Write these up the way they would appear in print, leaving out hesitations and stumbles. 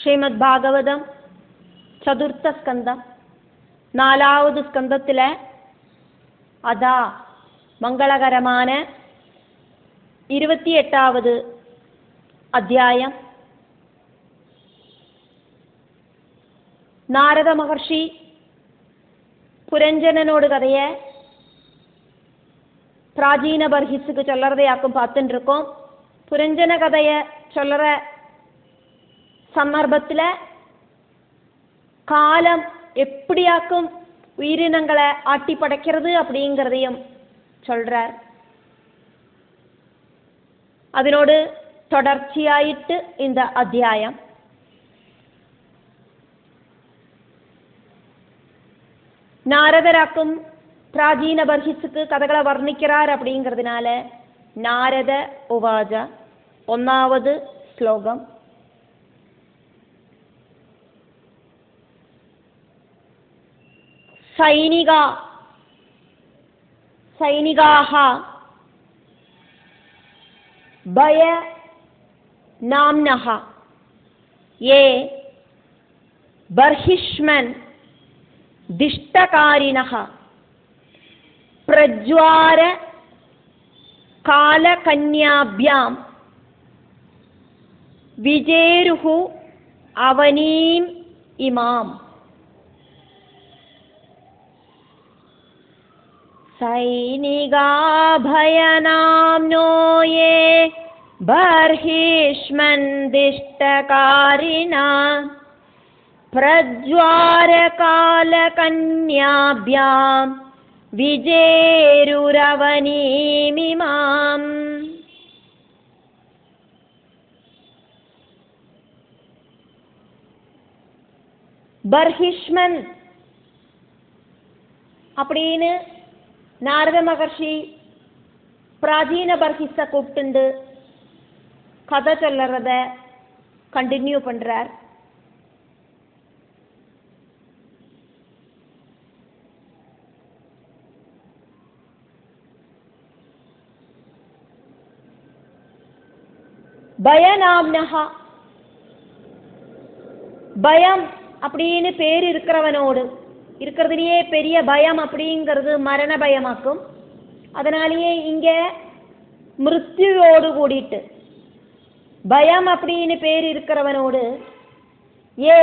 ശ്രീമദ് ഭാഗവതം ചതുർത്ഥ സ്കന്ധം 4வது സ്കന്ധത്തിലെ അതാ മംഗളകരமான 28வது അധ്യായം. നാരദ മഹർഷി புரஞ்சனனோடு கதையை பிராச்சீன பர்ஹிஸுக்கு சொல்லறதையாக்கும் பார்த்துட்டு இருக்கோம். புரஞ்சன கதையை சொல்கிற சந்தர்ப்பத்தில் காலம் எப்படியாக்கும் உயிரினங்களை ஆட்டி படைக்கிறது அப்படிங்கிறதையும் சொல்கிறார். അതിനോട് தொடர்ச்சியாயிட்டு இந்த அத்தியாயம். നാരദരാക്കും പ്രാചീന ബർഹിസുക്ക് കഥകളെ വർണ്ണിക്കാർ அப்படிங்கிறதுனால നാരദ ഉവാച 1வது ശ്ലോകം. സൈനികാഹ ഭയ നാംനഃ യേ ബർഹിഷ്മൻ ദിഷ്ടകാരിണഃ പ്രജ്വാര കാലകന്യാഭ്യാം വിജേരുഹു അവനീം ഇമാം. സൈനികാ ഭയനാംനോ യേ ബർഹിഷ്മൻ ദിഷ്ടകാരിണഃ പ്രജ്വാരകാലകന്യാഭ്യാം വിജേരുരവനീമിമാം. பர்ஹிஷ்மன் அப்படின்னு நாரத மகர்ஷி பிராச்சீன பர்ஹிஸை கூப்பிட்டு கதை சொல்றத கண்டினியூ பண்றார். பயநாம்னஹா, பயம் அப்படின்னு பேர் இருக்கிறதுலையே பெரிய பயம் அப்படிங்கிறது மரண பயமாக்கும். அதனாலேயே இங்க மிருத்யுவோடு கூடிட்டு பயம் அப்படின்னு பேர் இருக்கிறவனோடு ஏ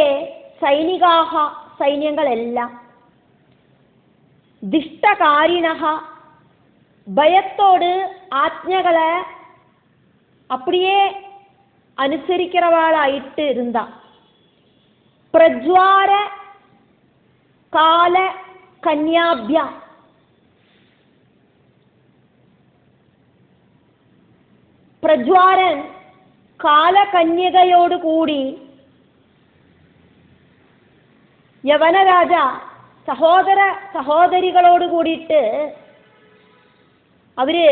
சைனிகாக சைன்யங்கள் எல்லாம், திஷ்டகாரிணகா பயத்தோடு ஆജ്ഞകളെ அப்படியே അനുസരിக்கிறவாளாயிட்டு இருந்தா, പ്രജ്വാര കാല കന്യാഭ്യാം പ്രജ്വാരൻ കാലകന്യകയോട് കൂടി യവനരാജ സഹോദരികളോട് കൂടിയിട്ട് അവര്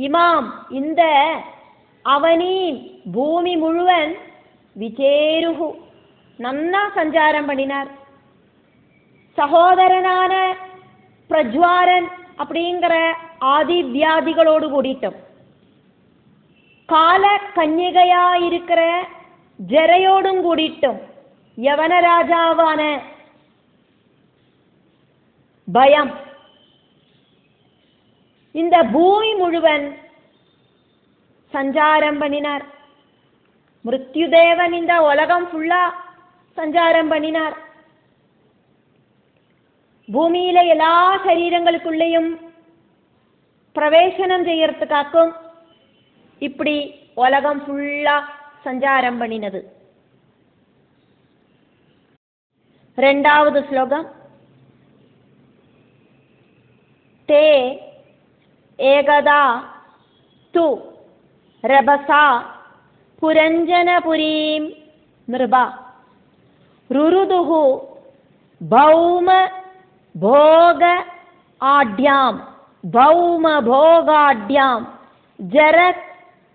ഇമാം இந்த അവനീം ഭൂമി മുഴുവൻ വിചേരുഹു നന്നാ സഞ്ചാരം பண்ணினார். சகோதரனான பிரஜ்வாரன் அப்படிங்கிற ஆதி வியாதிகளோடு கூடிட்டும், கால கன்னிகையா இருக்கிற ஜரையோடும் கூடிட்டும் யவன ராஜாவான பயம் இந்த பூமி முழுவன் சஞ்சாரம் பண்ணினார். மிருத்யுதேவன் இந்த உலகம் ஃபுல்லா சஞ்சாரம் பண்ணினார். பூமியில எல்லா சரீரங்களுக்குள்ளேயும் பிரவேசனம் செய்யறதுக்காக்கும் இப்படி உலகம் ஃபுல்லா சஞ்சாரம் பண்ணினது. 2வது ஸ்லோகம். தே ஏகதா து ரபசா புரஞ்சனபுரீம் நிருபா ருருதுஹு பௌம போக ஆட்யாம் ஜரத்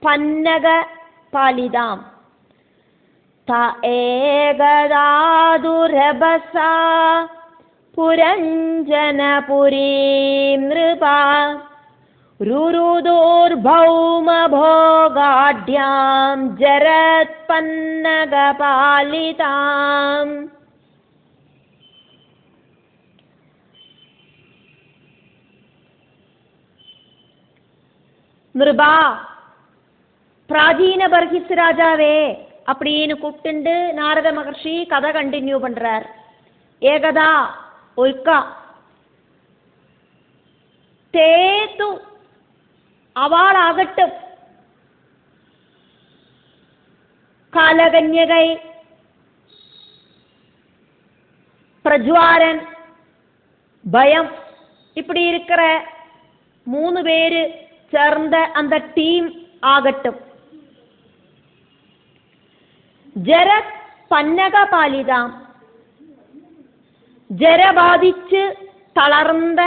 பன்னக பாலிதாம். த ஏகதாது ரபசா புரஞ்சனபுரீம் நிருபா ருருதோர்பௌமபோகாட்யாம் ஜரத்பன்னகபாலிதாம். நிருபா, பிராச்சீன பர்ஹிஸ் ராஜாவே அப்படின்னு கூப்பிட்டு நாரத மகர்ஷி கதை கண்டினியூ பண்றார். ஏகதா ஒருக்கா தேத்து அவளாகட்டும் காலகன்யகை, பிரஜ்வாரன், பயம் இப்படி இருக்கிற 3 பேரு சேர்ந்த அந்த டீம் ஆகட்டும். ஜரத் பன்னகபாலிதாம், ஜர பாதிச்சு தளர்ந்த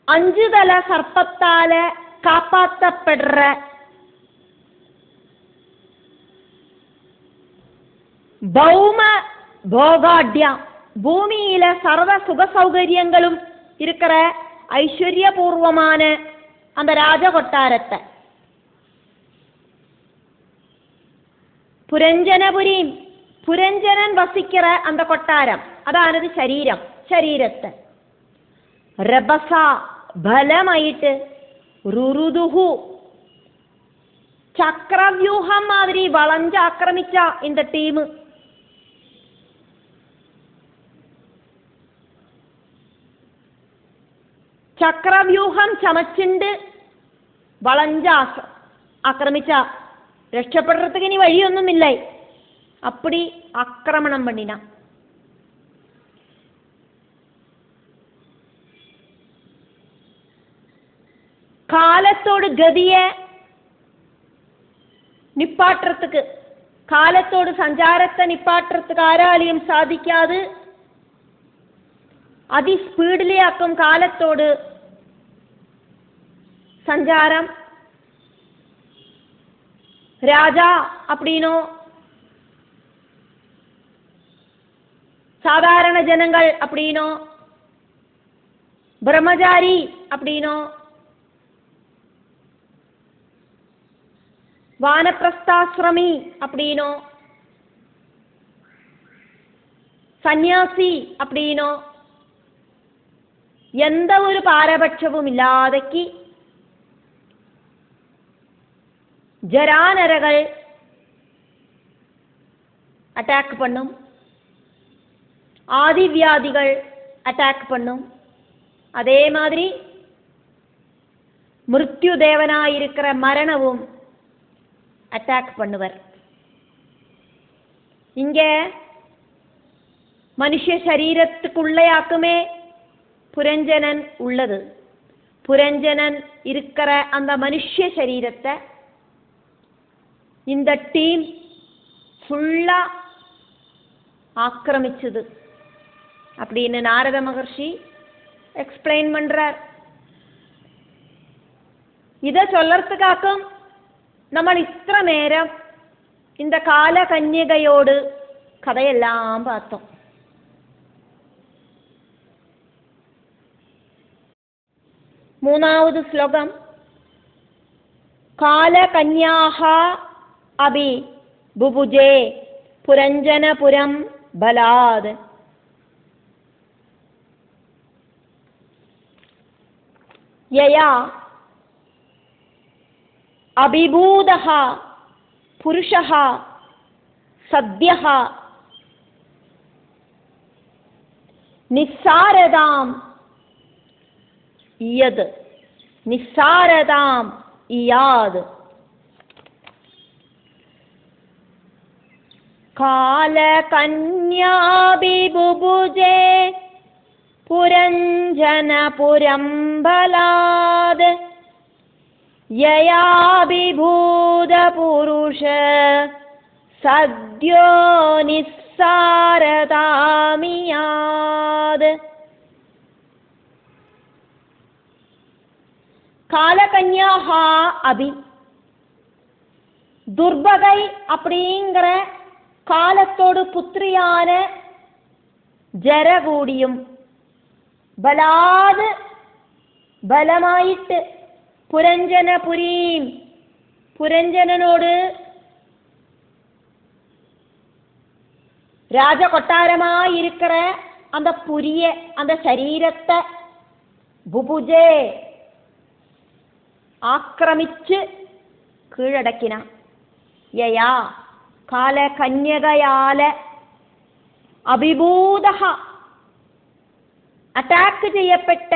அஞ்சுதல சர்ப்பத்தால காப்பாற்றப்படுற பௌம போகாட்யம், பூமியில சர்வ சுக சௌகரியங்களும் இருக்கிற ஐஸ்வர்யபூர்வமான அந்த ராஜ கொட்டாரத்தை, புരഞ്ജനപുരി, പുരഞ്ജനൻ വസിக்கிற அந்த கொட்டாரம், അതാണത് ശരീരം, ശരീരത്തെ രഭസ ബലമായിട്ട് രുരുദുഹു ചക്രവ്യൂഹം മാതിരി വളഞ്ഞ് ആക്രമിച്ച இந்த ടീം ചക്രവ്യൂഹം ചമച്ചുണ്ട് വളഞ്ഞ ആക്രമിച്ച, രക്ഷപ്പെടുறதுக்கு இனி வழிയൊന്നും இல்லை, அப்படி ஆக்கிரமணம் பண்ணினா. காலத்தோடு கதிய நிப்பாட்டுறதுக்கு, காலத்தோடு சஞ்சாரத்தை நிப்பாட்டுறதுக்கு ஆராலையும் சாதிக்காது. அதி ஸ்பீடிலேயாக்கும் காலத்தோடு சஞ்சாரம். ராஜா அப்படின்னோ சாதாரண ஜனங்கள் அப்படின்னோ பிரம்மச்சாரி அப்படின்னோ வானப்பிரஸ்தாசிரமி அப்படின்னோ சந்நியாசி அப்படின்னோ எந்த ஒரு பாரபட்சமும் இல்லாதக்கு ஜரானரகள் அட்டாக் பண்ணும், ஆதிவியாதிகள் அட்டாக் பண்ணும். அதே மாதிரி மிருத்யு தேவனாயிருக்கிற மரணவும் அட்டாக் பண்ணுவர். இங்க மனுஷ சரீரத்துக்குள்ளேயாக்குமே புரஞ்சனன் உள்ளது. புரஞ்சனன் இருக்கிற அந்த மனுஷ சரீரத்தை இந்த டீம் ஃபுல்லா ஆக்கிரமிச்சது அப்படின்னு நாரத மகர்ஷி எக்ஸ்பிளைன் பண்றார். இதை சொல்லறதுக்காக்கும் നമ്മൾ ഇത്ര നേരം இந்த കാലകന്യകയോട് കഥയെല്ലാം பார்த்தோம். മൂന്നാவது ശ്ലോകം, കാലകന്യാഹ അഭി ബുഭുജേ പുരഞ്ജനപുരം ബലാദ്. യയാ അഭിഭൂതഃ പുരുഷഃ സദ്യഃ നിസ്സാരതാം യത് നിസ്സാരതാം ഇയാദ്. കാലകന്യാഭിബുഭുജേ പുരഞ്ജനപുരം ബലാദ്. യയാഭിഭൂതപുരുഷ സദ്യോ നിസ്സാരതാമിയാദ്. காலகன்யாஹ அபி, துர்பகை அப்படிங்கிற காலத்தோடு புத்திரியான ജര കൂടിയും ബലാത് ബലമായിട്ട് പുരഞ്ജനപുരീം പുരഞ്ജനനോട് ராஜகொட்டாரமாயிருக்கிற அந்த புரிய அந்த சரீரத்தை புபுஜே ஆக்கிரமிச்சு கீழடக்கினான். யயா கால கன்யகையால அபிபூத அட்டாக் செய்யப்பட்ட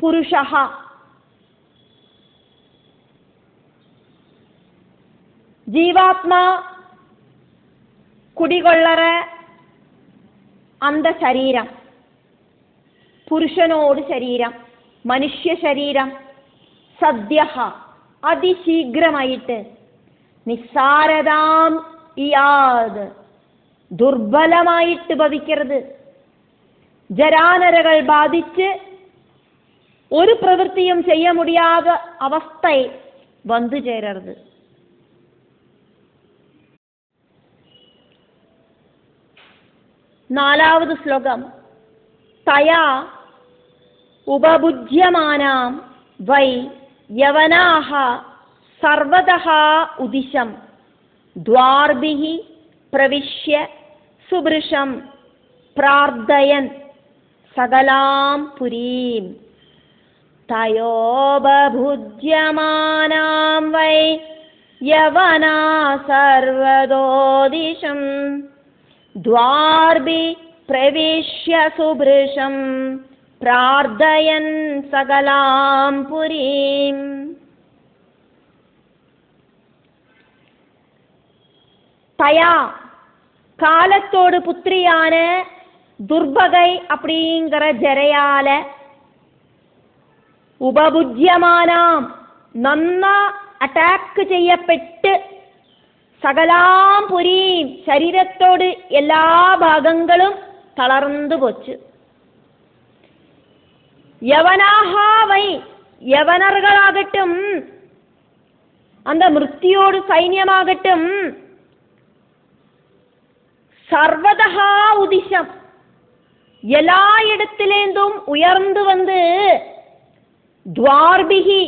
புருஷா ஜீவாத்மா குடிகொள்ளற அந்த சரீரம் പുരുഷനോട് ശരീരം മനുഷ്യ ശരീരം സദ്യ അതിശീഘ്രമായിട്ട് നിസ്സാരതാം ഇയാത് ദുർബലമായിട്ട് ഭവിക്കരുത്. ജരാനരകൾ ബാധിച്ച് ഒരു പ്രവൃത്തിയും ചെയ്യ മുടിയാത അവസ്ഥയെ വന്നു ചേരരുത്. നാലാவது ശ്ലോകം തയാ ഉപഭുജ്യമാനാം വൈ യവനാഹ സർവതഃ ഉദിശം ദ്വാർഭിഃ പ്രവിശ്യ സുഭൃശം പ്രാർത്ഥയൻ സകലാം പുരീം. തയോപഭുജ്യമാനാം വൈ യവനാ സർവതോദിശം ദ്വാർഭി പ്രവിശ്യ സുഭൃശം പ്രാർത്ഥയൻ സകലാം പുരീം. தயா காலத்தோடு புத்திரியான துர்பகை அப்படிங்கிற ஜரையால உபபுஜ்யமானாம் நன்னா அட்டாக் செய்யப்பட்டு സകലാം പുരീം ശരീരത്തോട് എല്ലാ ഭാഗങ്ങളും തളർന്നു പോച്ചു. യവനാഹാവൈ യവനറുകളാകട്ടും அந்த மிருத்தியோடு சைன்யமாகட்டும் சர்வதா உதிஷம் எல்லா இடத்திலேந்தும் உயர்ந்து வந்து துவார்பிகி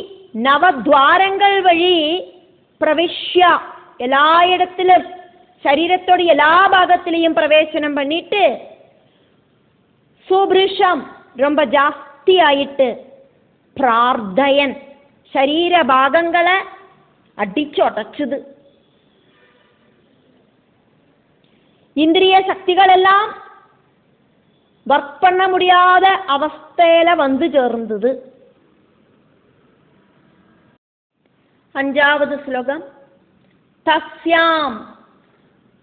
நவத்வாரங்கள் வழி பிரவிஷ்ய எல்லா இடத்திலும் சரீரத்தோடு எல்லா பாகத்திலையும் பிரவேசனம் பண்ணிட்டு சுபிருஷம் ரொம்ப ஜாஸ்தி ஆயிட்டு பிரார்த்தயன் சரீர பாகங்களை அடிச்சொடச்சுது. இந்திரிய சக்திகள் எல்லாம் ஒர்க் பண்ண முடியாத அவஸ்தையில வந்து சேர்ந்தது. அஞ்சாவது ஸ்லோகம் தஸ்யாம்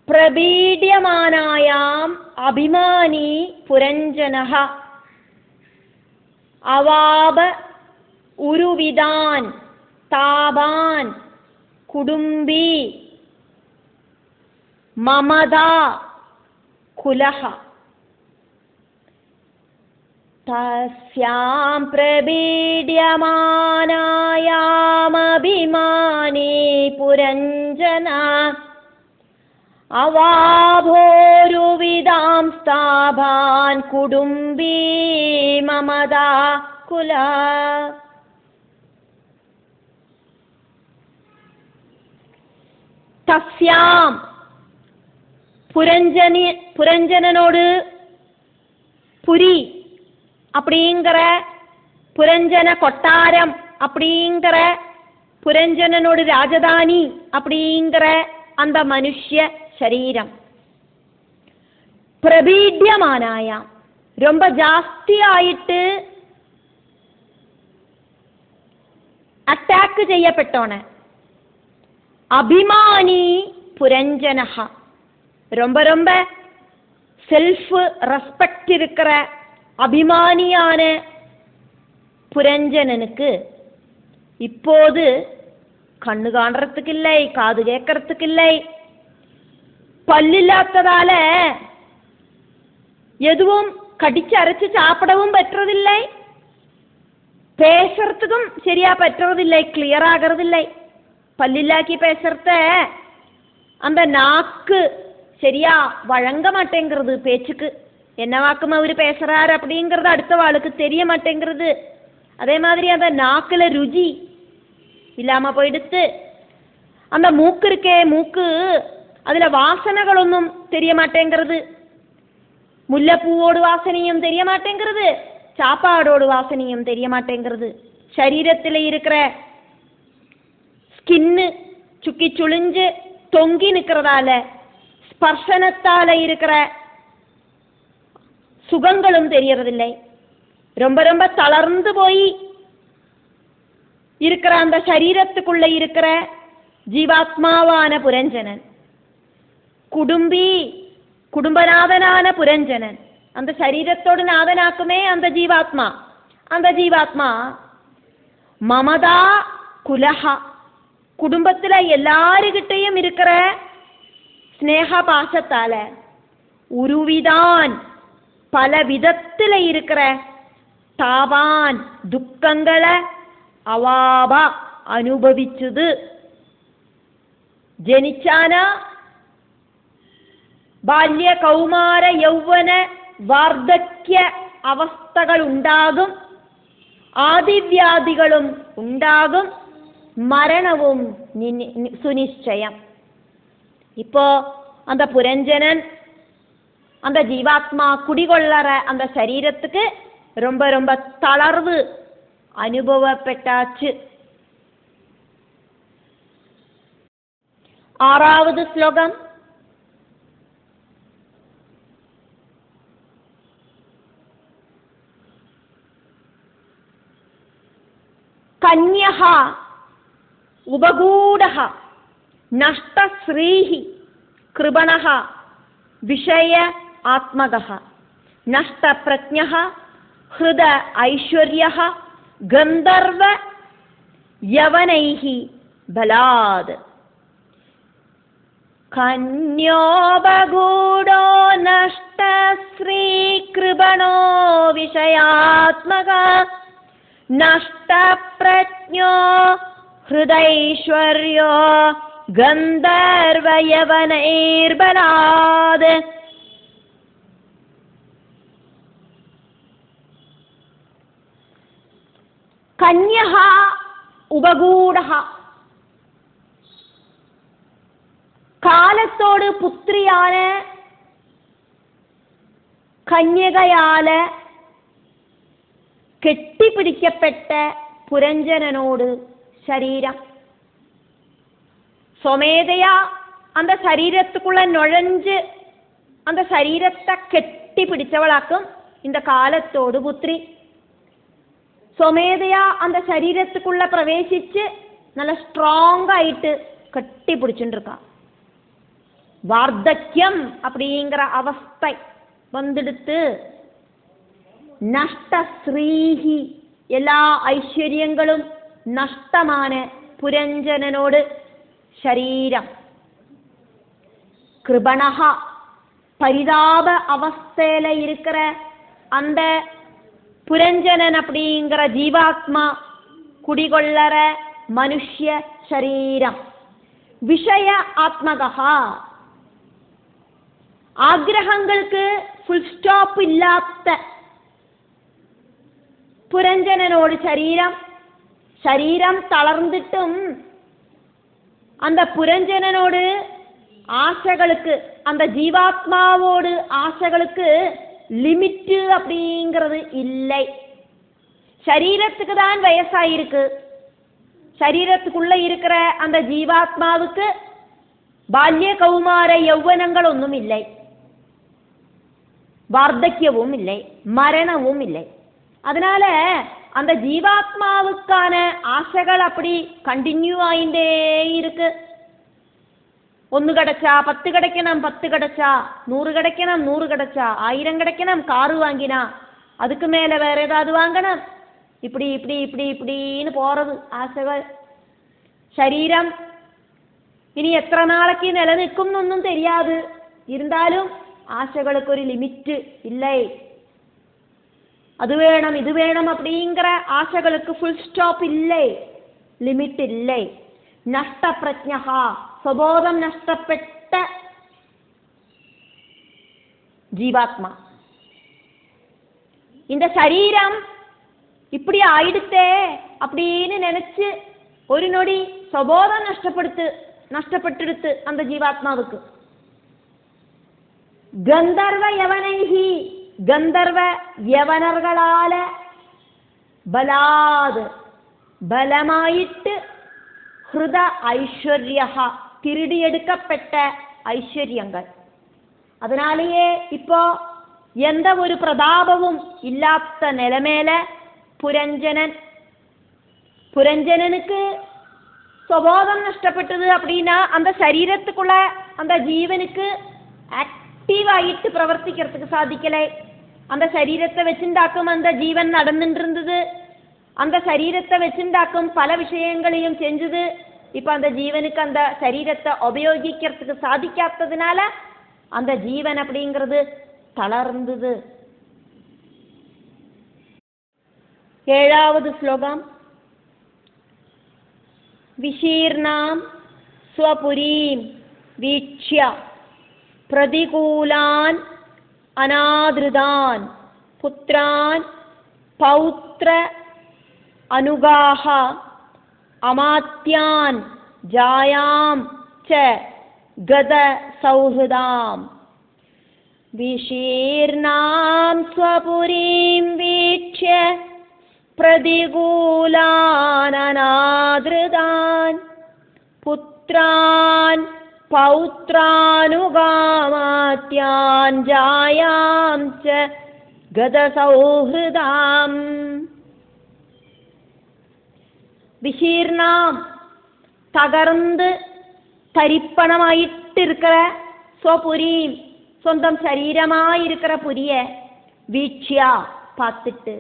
பிரபீட்யமானாயாம் அபிமானி புரஞ்சனஹ அவாப உருவிதான் தாபான் குடும்பி மமதா குலஹ. தஸ்யாம் பிரபீட்யமானாயாம் அபிமானி புரஞ்சனா அவாபோருவிதாம் ஸ்தாபான் குடும்பி மமதா குலா. தஸ்யாம் புரஞ்சனோடு புரி அப்படிங்கிற புரஞ்சன கொட்டாரம் அப்படிங்கிற புரஞ்சனோடு ராஜதானி அப்படிங்கிற அந்த மனுஷ்ய சரீரம் பிரபீட்யமானாயா ரொம்ப ஜாஸ்தி ஆயிட்டு அட்டாக் செய்யப்பட்டோன அபிமானி புரஞ்சனஹா ரொம்ப ரொம்ப செல்ஃப் ரெஸ்பெக்ட் இருக்கிற அபிமானியான புரஞ்சனனுக்கு இப்போது கண்ணு காண்றதுக்கு இல்லை, காது கேட்கறதுக்கு இல்லை, பல்லில்லாததால எதுவும் கடிச்சு அரைச்சு சாப்பிடவும் பற்றதில்லை, பேசுறதுக்கும் சரியா பற்றதில்லை, கிளியர் ஆகிறதில்லை. பல்லில்லாக்கி பேசுறத அந்த நாக்கு சரியா வழங்க மாட்டேங்கிறது பேச்சுக்கு. என்ன வாக்கும் அவர் பேசுறார் அப்படிங்கிறது அடுத்த வாளுக்கு தெரிய மாட்டேங்கிறது. அதே மாதிரி அந்த நாக்குல ருச்சி இல்லாம போயிடுத்து. அந்த மூக்கு இருக்கே, மூக்கு அதுல வாசனைகளொன்னும் தெரிய மாட்டேங்கிறது. முல்லைப்பூவோடு வாசனையும் தெரிய மாட்டேங்கிறது, சாப்பாடோடு வாசனையும் தெரிய மாட்டேங்கிறது. சரீரத்தில் இருக்கிற ஸ்கின்னு சுக்கி சுழிஞ்சு தொங்கி நிற்கிறதால ஸ்பர்சனத்தால இருக்கிற சுகங்களும் தெரியறதில்லை. ரொம்ப ரொம்ப தளர்ந்து போய் இருக்கிற அந்த சரீரத்துக்குள்ள இருக்கிற ஜீவாத்மாவான புரஞ்சனன், குடும்பநாதனான புரஞ்சனன், அந்த சரீரத்தோடு நாதனாக்குமே அந்த ஜீவாத்மா. அந்த ஜீவாத்மா மமதா குலஹா, குடும்பத்துல எல்லாருகிட்டையும் இருக்கிற ஸ்னேக பாசத்தால உருவிதான் பல விதத்துல இருக்கிற தாவான் துக்கங்களை அவாவா അനുഭവിച്ചത്. ജനിച്ചാന ബാല്യ കൗമാര യൗവന വാർദ്ധക്യ അവസ്ഥകൾ ഉണ്ടാകും, ആദിവ്യാധികളും ഉണ്ടാകും, മരണവും സുനിശ്ചയം. இப்போ அந்த புரஞ்சனன் அந்த ஜீவாத்மா குடிகொள்ளற அந்த சரீரத்துக்கு ரொம்ப ரொம்ப தளர்வு அனுபவப்பட்டாச்சு. 6வது ஸ்லோகம். கன்யஹ உபகூடஹ நஷ்டஸ்ரீஹி கிருபணஹ விஷய ஆத்மகஹ நஷ்டப்ரஜ்ஞஹ ஹிருத ஐஸ்வர்யஹ கந்தர்வ யவனைஹி பலாத். கன்யோபகூடோ நஷ்டஸ்ரீகிருபணோ விஷயாத்மக நஷ்டப்ரஜ்ஞோ ஹிருதைஸ்வர்யோ கந்தர்வயவனைர்பலாத். கன்யஹ உபகூடஹ, காலத்தோடு புத்திரியான கன்யகையால கெட்டிப்பிடிக்கப்பட்ட புரஞ்சனனோடு சரீரம் സ്വമേധയാ அந்த சரீரத்துக்குள்ள நுழைஞ்சு அந்த சரீரத்தை கெட்டி பிடிச்சவளாக்கும் இந்த காலத்தோடு புத்திரி. സ്വമേധയാ அந்த சரீரத்துக்குள்ள பிரவேசிச்சு நல்ல ஸ்ட்ராங் ஆயிட்டு கட்டி பிடிச்சுட்டு இருக்கா. வார்த்தக்கியம் அப்படிங்கிற அவஸ்தை வந்துடுத்து. நஷ்டஸ்ரீஹி, எல்லா ஐஸ்வர்யங்களும் நஷ்டமான புரஞ்சனனோடு சரீரம். கிருபணஹா, பரிதாப அவஸ்தையில இருக்கிற அந்த புரஞ்சனன் அப்படிங்கிற ஜீவாத்மா குடிகொள்ளற மனுஷ்ய சரீரம். விஷய ஆத்மகா, ஆக்ரகங்களுக்கு ஃபுல் ஸ்டாப் இல்லாத புரஞ்சனனோடு சரீரம். சரீரம் தளர்ந்துட்டும் அந்த புரஞ்சனனோடு ஆசைகளுக்கு, அந்த ஜீவாத்மாவோடு ஆசைகளுக்கு லிமிட்டு அப்படிங்கிறது இல்லை. சரீரத்துக்கு தான் வயசாயிருக்கு. சரீரத்துக்குள்ள இருக்கிற அந்த ஜீவாத்மாவுக்கு பால்ய கௌமார யௌவனங்கள் ஒன்றும் இல்லை, வார்த்தக்கியவும் இல்லை, மரணவும் இல்லை. அதனால அந்த ஜீவாத்மாவுக்கான ஆசைகள் அப்படி கண்டினியூ ஆயிட்டே இருக்கு. 1 கிடைச்சா 10 கிடைக்கணும், 10 கிடைச்சா 100 கிடைக்கணும், 100 கிடைச்சா 1000 கிடைக்கணும், காரு வாங்கினா அதுக்கு மேல வேற ஏதாவது வாங்கணும், இப்படி இப்படி இப்படி இப்படின்னு போறது ஆசைகள். ശരീരം ഇനി എത്ര നാളേക്ക് നിലനിൽക്കുന്നൊന്നും தெரியாது. இருந்தாலும் ஆசைகளுக்கு ஒரு லிமிட் இல்லை. அது வேணும் இது வேணும் அப்படிங்கிற ஆசைகளுக்கு ஃபுல் ஸ்டாப் இல்லை, லிமிட் இல்லை. நஷ்டப்ரஜ்ஞா, സ്വബോധം നഷ്ടപ്പെട്ട ജീവാത്മാ. இந்த சரீரம் இப்படி ஆயிடுத்தே அப்படின்னு நினைச்சு ஒரு நொடி சுபோதம் நஷ்டப்பட்டுடுத்து அந்த ஜீவாத்மாவுக்கு. கந்தர்வ யவனைஹி, கந்தர்வ யவனர்களால பலாது பலமாயிட்டு ஹൃദ ഐശ്വര്യ திருடியெடுக்கப்பட்ட ஐஸ்வர்யங்கள். அதனாலேயே இப்போ எந்த ஒரு பிரதாபமும் இல்லாத நிலைமையில புரஞ்சனனுக்கு சுபோதம் நஷ்டப்பட்டது அப்படின்னா அந்த சரீரத்துக்குள்ள அந்த ஜீவனுக்கு ஆக்டிவாயிட்டு பிரவர்த்திக்கிறதுக்கு சாதிக்கலை. அந்த சரீரத்தை வச்சுண்டாக்கும் அந்த ஜீவன் நடந்துட்டு இருந்தது, அந்த சரீரத்தை வச்சுண்டாக்கும் பல விஷயங்களையும் செஞ்சது. இப்ப அந்த ஜீவனுக்கு அந்த சரீரத்தை உபயோகிக்கிறதுக்கு சாதிக்காததுனால அந்த ஜீவன் அப்படிங்கிறது தளர்ந்தது. 7வது ஸ்லோகம். விசீர்ணாம் ஸ்வபுரீம் வீக்ஷ்ய பிரதிகூலான் அநாத்ருதான் புத்ரான் பௌத்ர அனுகாஹ அமாத்யான் ஜாயாம் ச கத சௌஹ்ருதாம். விசீர்ணாம் ஸ்வபுரீம் வீக்ஷ்ய பிரதிகூலான் அநாத்ருதான் புத்ரான் பௌத்ரானுகாமாத்யான் ஜாயாம் ச கத சௌஹ்ருதாம். விசீர்ணாம் தகர்ந்து தரிப்பணமாயிட்டு இருக்கிற ஸ்வபுரீம் சொந்தம் சரீரமாயிருக்கிற புரிய வீட்சியா பார்த்துட்டு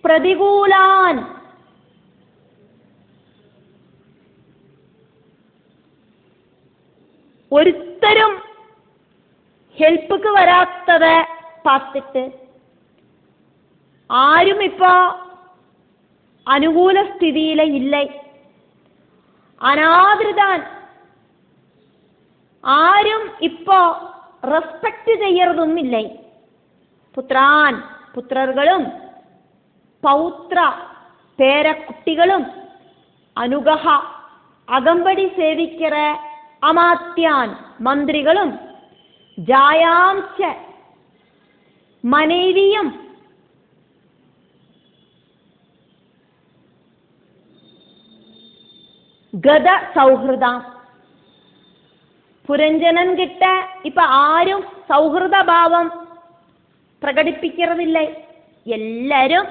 பிரதிகூலான் ஒருத்தரும் ஹெல்ப்புக்கு வராத்தத பார்த்துட்டு ആരും ഇപ്പോ അനുകൂല സ്ഥിതിയിലെ ഇല്ലേ. അനാദൃതാൻ ആരും ഇപ്പോ റെസ്പെക്ട് ചെയ്യറതൊന്നുമില്ലേ. പുത്രാൻ പുത്രர்களும் പൗത്ര പേരക്കുട്ടികളും അനുഗഹ അകമ്പടി സേവിக்கிற അമാത്യാൻ മന്ത്രികളും ജായാംശ മனைவியும் ഗത സൗഹൃദം. പുരഞ്ജനൻ കിട്ട ഇപ്പൊ ആരും സൗഹൃദഭാവം പ്രകടിപ്പിக்கிறതില്ലേ. എല്ലാരും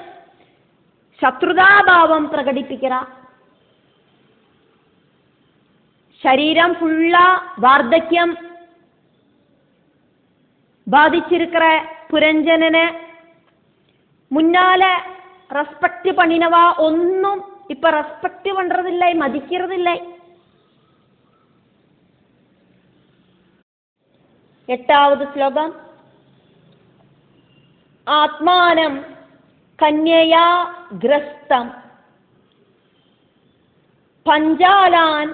ശത്രുതാഭാവം പ്രകടിപ്പിക്കിற. ശരീരം ഫുള്ളா വാർദ്ധക്യം ബാധിച്ചിരിக்கிற പുരഞ്ജനന് മുന്നാല റെസ്പെക്ട് പണിനവா ഒന്നും இப்ப ரெஸ்பெக்ட் பண்றதில்லை, மதிக்கிறதில்லை. 8வது ஸ்லோகம். ஆத்மானம் கன்யயா கிரஸ்தம் பஞ்சாலான்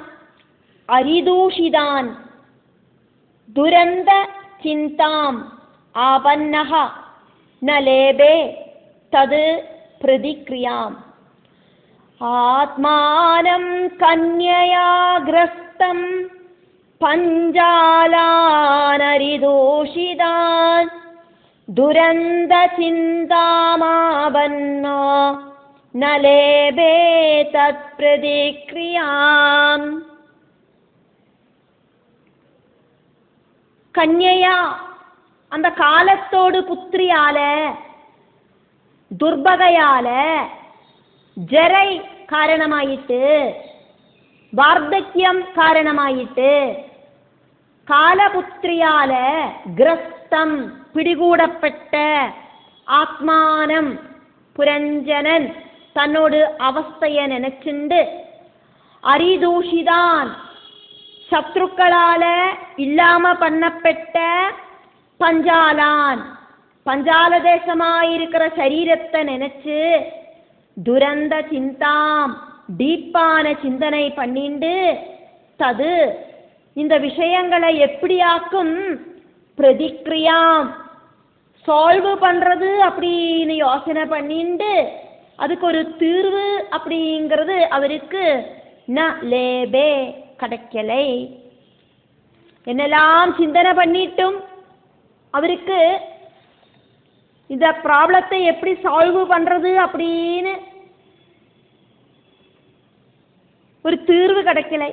அரிதூஷிதான் துரந்த சிந்தாம் ஆபன்னஹ ந லேபே தது பிரதிக்ரியாம். ആത്മാനം കന്യയാ ഗ്രസ്തം പഞ്ചാലാനരിദൂഷിതാൻ ദുരന്ത ചിന്താമാപന്നോ ന ലേഭേ തത് പ്രതിക്രിയാം. കന്യയാ அந்த காலத்தோடு புத்திரியால துர்பகையால ജരൈ കാരണമായിട്ട് വാർദ്ധക്യം കാരണമായിട്ട് കാലപുത്രിയാല് ഗ്രസ്തം പിടികൂടപ്പെട്ട ആത്മാനം പുരഞ്ജനൻ തന്നോട് അവസ്ഥയെ നനച്ചുണ്ട് അരിദൂഷിതാൻ ശത്രുക്കളാല് ഇല്ലാമ പണ്ണപ്പെട്ട പഞ്ചാലാൻ പഞ്ചാലദേശമായിരിக்கிற ശരീരത്തെ നനച്ച് துரந்த சிந்தாம் டீப்பான சிந்தனை பண்ணிண்டு தது இந்த விஷயங்களை எப்படியாக்கும் பிரதிக்ரியாம் சால்வ் பண்ணுறது அப்படின்னு யோசனை பண்ணிண்டு அதுக்கு ஒரு தீர்வு அப்படிங்கிறது அவருக்கு ந லேபே கிடைக்கலை. என்னெல்லாம் சிந்தனை பண்ணிட்டும் அவருக்கு இந்த ப்ராப்ளத்தை எப்படி சால்வ் பண்ணுறது அப்படின்னு ஒரு தீர்வு கிடைக்கலை.